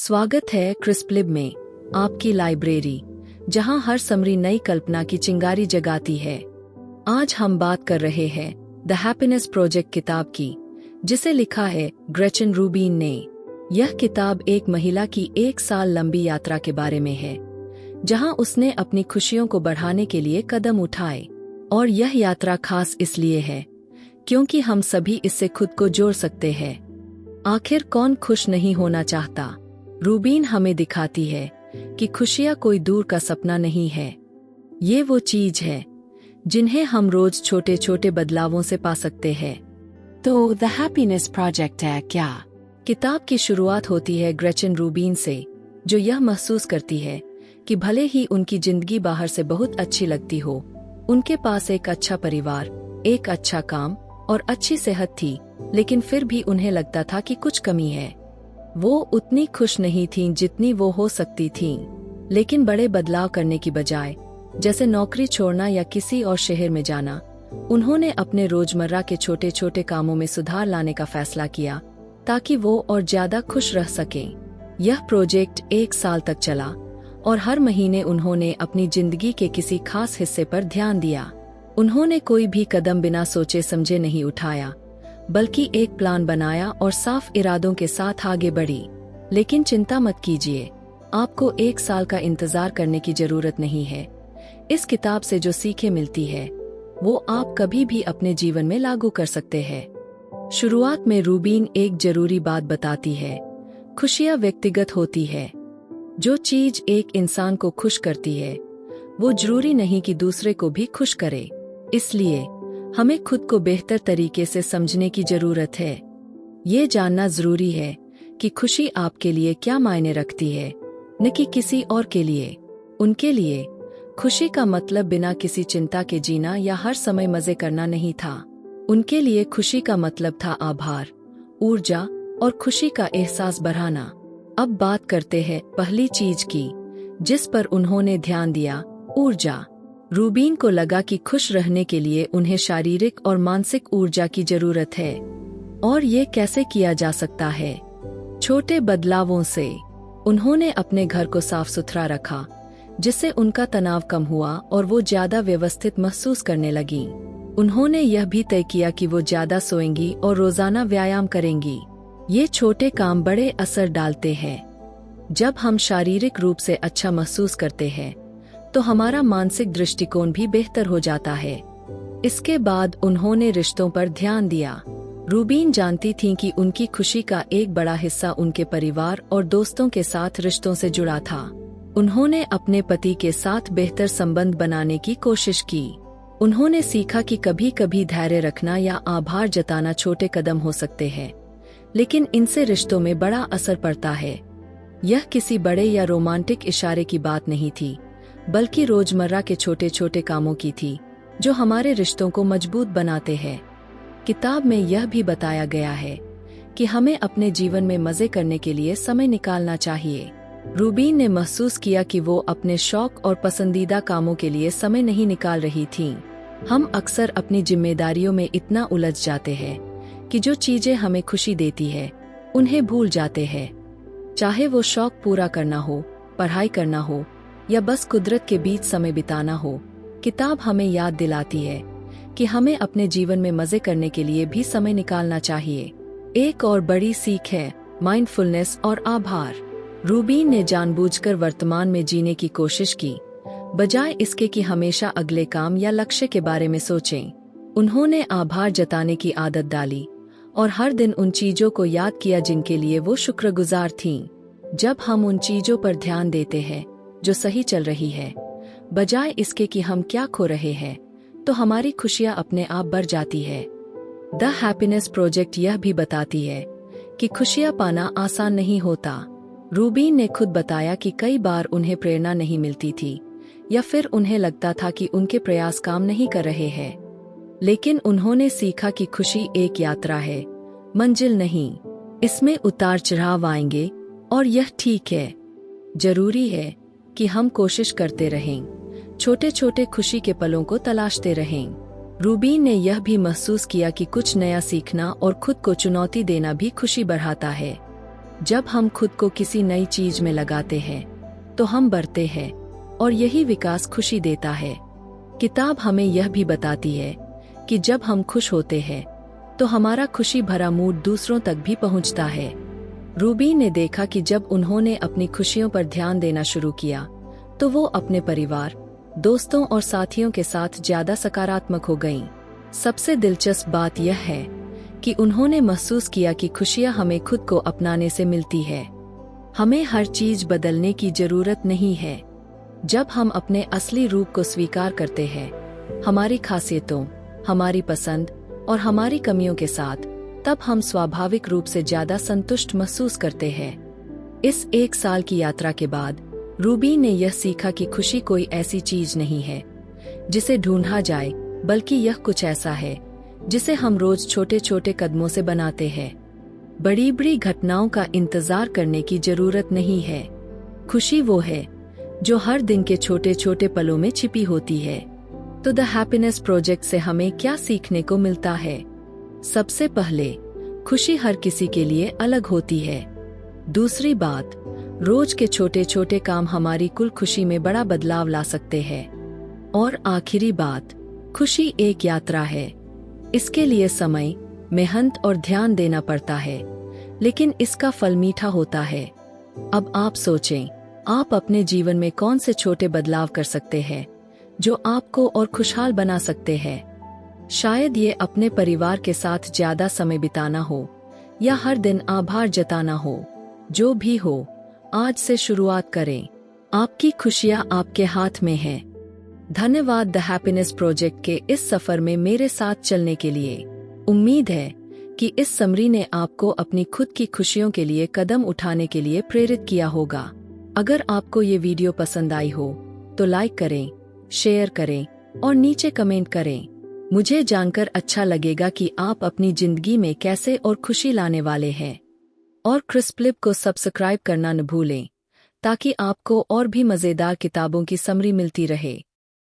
स्वागत है क्रिस्पलिब में, आपकी लाइब्रेरी, जहां हर समरी नई कल्पना की चिंगारी जगाती है। आज हम बात कर रहे हैं द हैप्पीनेस प्रोजेक्ट किताब की, जिसे लिखा है ग्रेचन रूबिन ने। यह किताब एक महिला की 1 साल लंबी यात्रा के बारे में है, जहां उसने अपनी खुशियों को बढ़ाने के लिए कदम उठाए। और यह यात्रा खास इसलिए है क्योंकि हम सभी इससे खुद को जोड़ सकते हैं। आखिर कौन खुश नहीं होना चाहता? रूबिन हमें दिखाती है कि खुशियाँ कोई दूर का सपना नहीं है, ये वो चीज है जिन्हें हम रोज छोटे छोटे बदलावों से पा सकते हैं। तो द हैप्पीनेस प्रोजेक्ट है क्या? किताब की शुरुआत होती है ग्रेचन रूबिन से, जो यह महसूस करती है कि भले ही उनकी जिंदगी बाहर से बहुत अच्छी लगती हो, उनके पास एक अच्छा परिवार, एक अच्छा काम और अच्छी सेहत थी, लेकिन फिर भी उन्हें लगता था कि कुछ कमी है। वो उतनी खुश नहीं थीं जितनी वो हो सकती थीं। लेकिन बड़े बदलाव करने की बजाय, जैसे नौकरी छोड़ना या किसी और शहर में जाना, उन्होंने अपने रोजमर्रा के छोटे छोटे कामों में सुधार लाने का फैसला किया ताकि वो और ज्यादा खुश रह सकें। यह प्रोजेक्ट 1 साल तक चला और हर महीने उन्होंने अपनी जिंदगी के किसी खास हिस्से पर ध्यान दिया। उन्होंने कोई भी कदम बिना सोचे समझे नहीं उठाया, बल्कि एक प्लान बनाया और साफ इरादों के साथ आगे बढ़ी। लेकिन चिंता मत कीजिए, आपको 1 साल का इंतजार करने की जरूरत नहीं है। इस किताब से जो सीखें मिलती है, वो आप कभी भी अपने जीवन में लागू कर सकते हैं। शुरुआत में रूबिन एक जरूरी बात बताती है, खुशियाँ व्यक्तिगत होती है। जो चीज एक इंसान को खुश करती है, वो जरूरी नहीं कि दूसरे को भी खुश करे। इसलिए हमें खुद को बेहतर तरीके से समझने की जरूरत है। ये जानना जरूरी है कि खुशी आपके लिए क्या मायने रखती है, न कि किसी और के लिए। उनके लिए खुशी का मतलब बिना किसी चिंता के जीना या हर समय मजे करना नहीं था। उनके लिए खुशी का मतलब था आभार, ऊर्जा और खुशी का एहसास बढ़ाना। अब बात करते हैं पहली चीज की, जिस पर उन्होंने ध्यान दिया, ऊर्जा। रूबिन को लगा कि खुश रहने के लिए उन्हें शारीरिक और मानसिक ऊर्जा की जरूरत है। और ये कैसे किया जा सकता है? छोटे बदलावों से। उन्होंने अपने घर को साफ सुथरा रखा, जिससे उनका तनाव कम हुआ और वो ज्यादा व्यवस्थित महसूस करने लगी। उन्होंने यह भी तय किया कि वो ज्यादा सोएंगी और रोजाना व्यायाम करेंगी। ये छोटे काम बड़े असर डालते हैं। जब हम शारीरिक रूप से अच्छा महसूस करते हैं, तो हमारा मानसिक दृष्टिकोण भी बेहतर हो जाता है। इसके बाद उन्होंने रिश्तों पर ध्यान दिया। रूबिन जानती थीं कि उनकी खुशी का एक बड़ा हिस्सा उनके परिवार और दोस्तों के साथ रिश्तों से जुड़ा था। उन्होंने अपने पति के साथ बेहतर संबंध बनाने की कोशिश की। उन्होंने सीखा कि कभी कभी धैर्य रखना या आभार जताना छोटे कदम हो सकते हैं, लेकिन इनसे रिश्तों में बड़ा असर पड़ता है। यह किसी बड़े या रोमांटिक इशारे की बात नहीं थी, बल्कि रोजमर्रा के छोटे छोटे कामों की थी, जो हमारे रिश्तों को मजबूत बनाते हैं। किताब में यह भी बताया गया है कि हमें अपने जीवन में मजे करने के लिए समय निकालना चाहिए। रूबिन ने महसूस किया कि वो अपने शौक और पसंदीदा कामों के लिए समय नहीं निकाल रही थीं। हम अक्सर अपनी जिम्मेदारियों में इतना उलझ जाते हैं कि जो चीजें हमें खुशी देती है, उन्हें भूल जाते हैं। चाहे वो शौक पूरा करना हो, पढ़ाई करना हो या बस कुदरत के बीच समय बिताना हो, किताब हमें याद दिलाती है कि हमें अपने जीवन में मजे करने के लिए भी समय निकालना चाहिए। एक और बड़ी सीख है माइंडफुलनेस और आभार। रूबिन ने जानबूझकर वर्तमान में जीने की कोशिश की, बजाय इसके कि हमेशा अगले काम या लक्ष्य के बारे में सोचें। उन्होंने आभार जताने की आदत डाली और हर दिन उन चीजों को याद किया जिनके लिए वो शुक्रगुजार थीं। जब हम उन चीजों पर ध्यान देते हैं जो सही चल रही है, बजाय इसके कि हम क्या खो रहे हैं, तो हमारी खुशियां अपने आप बढ़ जाती है। द हैप्पीनेस प्रोजेक्ट यह भी बताती है कि खुशियां पाना आसान नहीं होता। रूबिन ने खुद बताया कि कई बार उन्हें प्रेरणा नहीं मिलती थी, या फिर उन्हें लगता था कि उनके प्रयास काम नहीं कर रहे हैं। लेकिन उन्होंने सीखा कि खुशी एक यात्रा है, मंजिल नहीं। इसमें उतार चढ़ाव आएंगे और यह ठीक है। जरूरी है कि हम कोशिश करते रहें, छोटे छोटे खुशी के पलों को तलाशते रहें। रूबिन ने यह भी महसूस किया कि कुछ नया सीखना और खुद को चुनौती देना भी खुशी बढ़ाता है। जब हम खुद को किसी नई चीज में लगाते हैं तो हम बढ़ते हैं और यही विकास खुशी देता है। किताब हमें यह भी बताती है कि जब हम खुश होते हैं तो हमारा खुशी भरा मूड दूसरों तक भी पहुंचता है। रूबी ने देखा कि जब उन्होंने अपनी खुशियों पर ध्यान देना शुरू किया तो वो अपने परिवार, दोस्तों और साथियों के साथ ज्यादा सकारात्मक हो गईं। सबसे दिलचस्प बात यह है कि उन्होंने महसूस किया कि खुशियां हमें खुद को अपनाने से मिलती है। हमें हर चीज बदलने की जरूरत नहीं है। जब हम अपने असली रूप को स्वीकार करते हैं, हमारी खासियतों, हमारी पसंद और हमारी कमियों के साथ, तब हम स्वाभाविक रूप से ज्यादा संतुष्ट महसूस करते हैं। इस 1 साल की यात्रा के बाद रूबी ने यह सीखा कि खुशी कोई ऐसी चीज नहीं है जिसे ढूंढा जाए, बल्कि यह कुछ ऐसा है जिसे हम रोज छोटे छोटे कदमों से बनाते हैं। बड़ी बड़ी घटनाओं का इंतजार करने की जरूरत नहीं है। खुशी वो है जो हर दिन के छोटे छोटे पलों में छिपी होती है। तो द हैप्पीनेस प्रोजेक्ट से हमें क्या सीखने को मिलता है? सबसे पहले, खुशी हर किसी के लिए अलग होती है। दूसरी बात, रोज के छोटे छोटे काम हमारी कुल खुशी में बड़ा बदलाव ला सकते हैं। और आखिरी बात, खुशी एक यात्रा है। इसके लिए समय, मेहनत और ध्यान देना पड़ता है, लेकिन इसका फल मीठा होता है। अब आप सोचें, आप अपने जीवन में कौन से छोटे बदलाव कर सकते हैं जो आपको और खुशहाल बना सकते हैं? शायद ये अपने परिवार के साथ ज्यादा समय बिताना हो या हर दिन आभार जताना हो। जो भी हो, आज से शुरुआत करें। आपकी खुशियां आपके हाथ में हैं। धन्यवाद द हैप्पीनेस प्रोजेक्ट के इस सफर में मेरे साथ चलने के लिए। उम्मीद है कि इस समरी ने आपको अपनी खुद की खुशियों के लिए कदम उठाने के लिए प्रेरित किया होगा। अगर आपको ये वीडियो पसंद आई हो तो लाइक करें, शेयर करें और नीचे कमेंट करें। मुझे जानकर अच्छा लगेगा कि आप अपनी जिंदगी में कैसे और खुशी लाने वाले हैं। और क्रिस्प्लिप को सब्सक्राइब करना न भूलें ताकि आपको और भी मजेदार किताबों की समरी मिलती रहे।